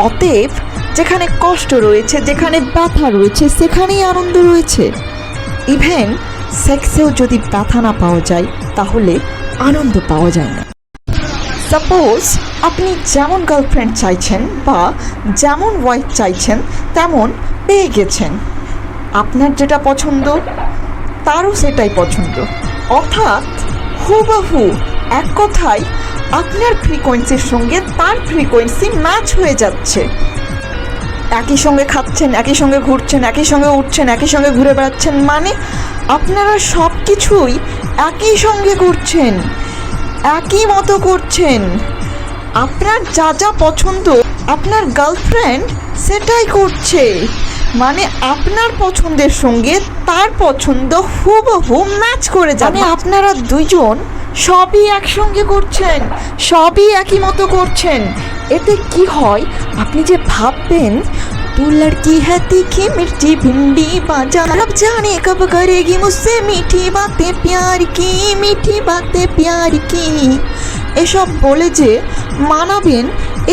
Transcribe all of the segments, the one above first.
অতএব যেখানে কষ্ট রয়েছে, যেখানে ব্যথা রয়েছে, সেখানেই আনন্দ রয়েছে। ইভেন সেক্সেও যদি ব্যথা না পাওয়া যায় তাহলে আনন্দ পাওয়া যায় না। সাপোজ আপনি যেমন গার্লফ্রেন্ড চাইছেন বা যেমন ওয়াইফ চাইছেন তেমন পেয়ে গেছেন, আপনার যেটা পছন্দ তারও সেটাই পছন্দ, অর্থাৎ হুবহু এক কথায় আপনার ফ্রিকোয়েন্সির সঙ্গে তার ফ্রিকোয়েন্সি ম্যাচ হয়ে যাচ্ছে। একই সঙ্গে খাচ্ছেন, একই সঙ্গে ঘুরছেন, একই সঙ্গে উঠছেন, একই সঙ্গে ঘুরে বেড়াচ্ছেন, মানে আপনারা সব কিছুই একই সঙ্গে করছেন, একই মতো করছেন। আপনার যা যা পছন্দ আপনার গার্লফ্রেন্ড সেটাই করছে, মানে আপনার পছন্দের সঙ্গে তার পছন্দ হুবহু ম্যাচ করে যাবে। মানে আপনারা দুইজন সবই একসঙ্গে করছেন, সবই একই মতো করছেন। এতে কি হয়, আপনি যে ভাববেন तू लड़की है तीखी मिर्ची भिंडी बाजा रब जाने कब करेगी मुझसे मीठी बातें प्यार की, मीठी बातें प्यार की, এসব বলে যে মানাবেন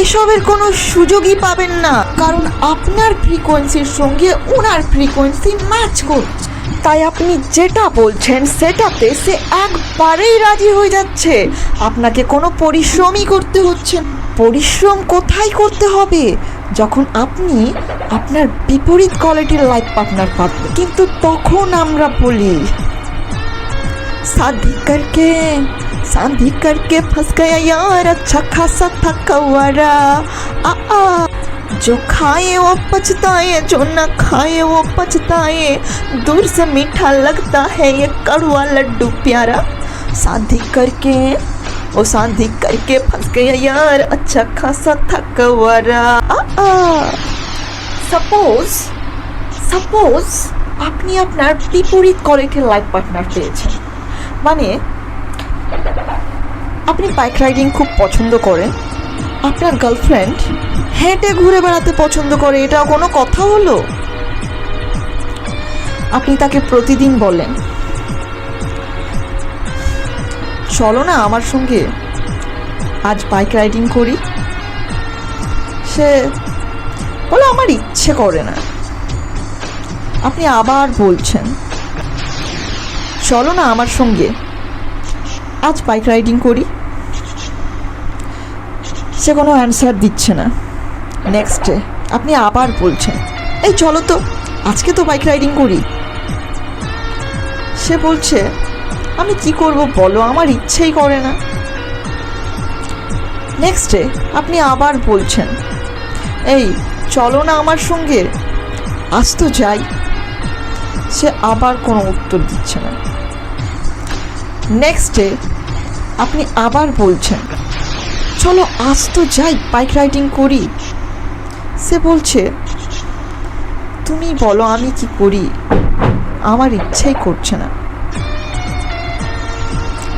এসবের কোনো সুযোগই পাবেন না, কারণ আপনার ফ্রিকোয়েন্সির সঙ্গে ওনার ফ্রিকোয়েন্সি ম্যাচ করছে। তাই আপনি যেটা বলছেন সেটাতে সে একবারেই রাজি হয়ে যাচ্ছে, আপনাকে কোনো পরিশ্রমই করতে হচ্ছে না। পরিশ্রম কোথায় করতে হবে? যখন আপনি আপনার বিপরীত কোয়ালিটির লাইফ পার্টনার পাবেন। কিন্তু তখন আমরা বলি शादी करके फंस गया यार अच्छा खासा था कवारा, जो खाए वो पछताए, जो न खाए वो पछताए, दूर से मीठा लगता है ये कड़वा लड्डू प्यारा, शादी करके फंस गया यार अच्छा खासा था कवारा। সাপোজ আপনি আপনার বিপরীত কোয়ালিটির লাইফ পার্টনার পেয়েছেন, মানে আপনি বাইক রাইডিং খুব পছন্দ করেন, আপনার গার্লফ্রেন্ড হেঁটে ঘুরে বেড়াতে পছন্দ করে, এটা কোনো কথা হলো? আপনি তাকে প্রতিদিন বলেন চলো না আমার সঙ্গে আজ বাইক রাইডিং করি, সে বলে আমার ইচ্ছে করে না। আপনি আবার বলছেন চলো না আমার সঙ্গে আজ বাইক রাইডিং করি, সে কোনো অ্যান্সার দিচ্ছে না। নেক্সট ডে আপনি আবার বলছেন এই চলো তো আজকে তো বাইক রাইডিং করি, সে বলছে আমি কি করব বলো, আমার ইচ্ছেই করে না। নেক্সট ডে আপনি আবার বলছেন এই চলো না আমার সঙ্গে আজ তো যাই, সে আবার কোনো উত্তর দিচ্ছে না। নেক্সট ডে আপনি আবার বলছেন চলো আজ তো যাই বাইক রাইডিং করি, সে বলছে তুমি বলো আমি কি করি, আমার ইচ্ছেই করছে না।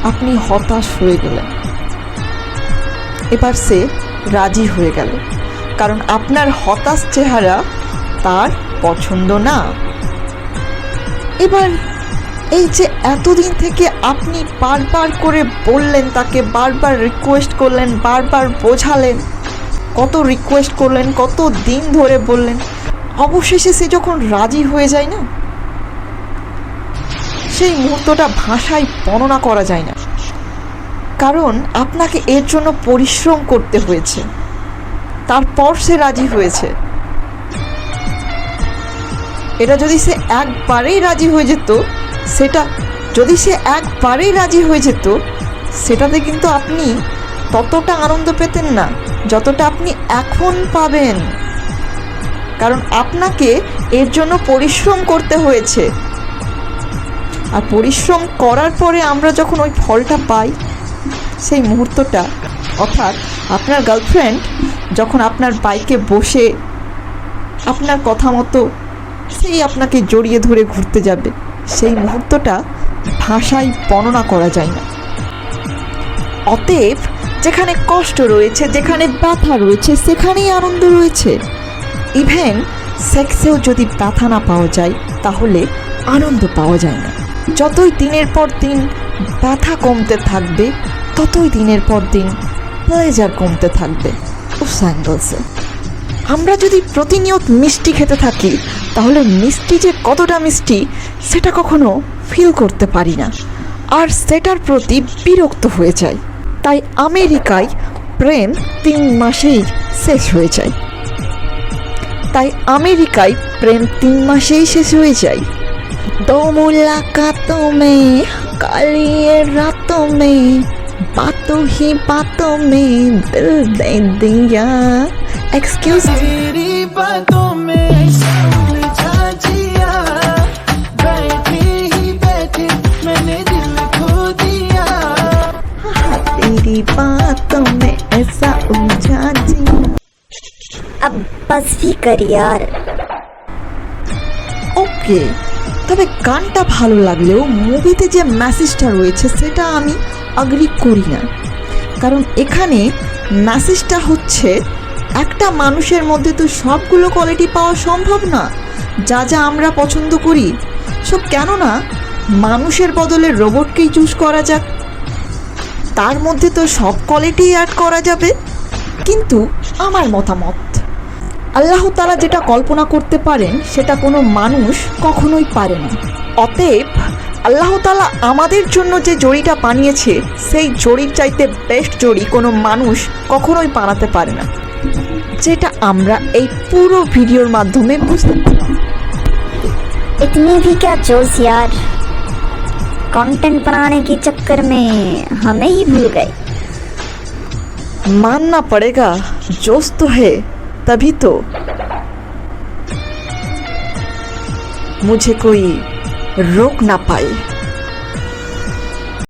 আপনি হতাশ হয়ে গেলেন, এবার সে রাজি হয়ে গেল, কারণ আপনার হতাশ চেহারা তার পছন্দ না। এবার এই যে এতদিন থেকে আপনি বারবার করে বললেন তাকে, বারবার রিকোয়েস্ট করলেন, বারবার বোঝালেন, কত রিকোয়েস্ট করলেন, কত দিন ধরে বললেন, অবশেষে সে যখন রাজি হয়ে যায় না, সেই মুহূর্তটা ভাষায় বর্ণনা করা যায় না, কারণ আপনাকে এর জন্য পরিশ্রম করতে হয়েছে, তারপর সে রাজি হয়েছে। এটা যদি সে একবারেই রাজি হয়ে যেত, সেটাতে কিন্তু আপনি ততটা আনন্দ পেতেন না যতটা আপনি এখন পাবেন, কারণ আপনাকে এর জন্য পরিশ্রম করতে হয়েছে। আর পরিশ্রম করার পরে আমরা যখন ওই ফলটা পাই, সেই মুহূর্তটা, অর্থাৎ আপনার গার্লফ্রেন্ড যখন আপনার বাইকে বসে আপনার কথা মতো সেই আপনাকে জড়িয়ে ধরে ঘুরতে যাবে, সেই মুহূর্তটা ভাষায় বর্ণনা করা যায় না। অতএব যেখানে কষ্ট রয়েছে, যেখানে ব্যথা রয়েছে, সেখানেই আনন্দ রয়েছে। ইভেন সেক্সেও যদি ব্যথা না পাওয়া যায় তাহলে আনন্দ পাওয়া যায় না। যতই দিনের পর দিন ব্যথা কমতে থাকবে, ততই দিনের পর দিন প্লেজার কমতে থাকবে। উস অ্যাঙ্গেলসে আমরা যদি প্রতিনিয়ত মিষ্টি খেতে থাকি তাহলে মিষ্টি যে কতটা মিষ্টি সেটা কখনো ফিল করতে পারি না, আর সেটার প্রতি বিরক্ত হয়ে যায়। তাই আমেরিকায় প্রেম 3 মাসেই শেষ হয়ে যায়। दो मुलाकातों में काली रातों में बातों ही बातों में दिल दे दिया। एक्सक्यूज तेरी बातों में उलझा जिया, बैठे ही बैठे मैंने दिल खो दिया। तेरी बातों में ऐसा उलझा जिया। अब बस भी कर यार। ওকে, তবে গানটা ভালো লাগলেও মুভিতে যে মেসেজটা রয়েছে সেটা আমি এগ্রি করি না। কারণ এখানে মেসেজটা হচ্ছে একটা মানুষের মধ্যে তো সবগুলো কোয়ালিটি পাওয়া সম্ভব না যা যা আমরা পছন্দ করি সব, কেননা মানুষের বদলে রোবটকেই চুজ করা যাক, তার মধ্যে তো সব কোয়ালিটি অ্যাড করা যাবে। কিন্তু আমার মতামত, আল্লাহ তাআলা যেটা কল্পনা করতে পারেন সেটা কোনো মানুষ কখনোই পারে না। অতএব আল্লাহ তাআলা আমাদের জন্য যে জড়িটা বানিয়েছে সেই জড়ির চাইতে বেস্ট জড়ি কোনো মানুষ কখনোই বানাতে পারে না, যেটা আমরা এই পুরো ভিডিওর মাধ্যমে বুঝতে পারি। इतनी भी क्या जोश यार, कंटेंट बनाने के चक्कर में हमें ही भूल गए। मानना पड़ेगा, जोश तो है तभी तो मुझे कोई रोक ना पाए।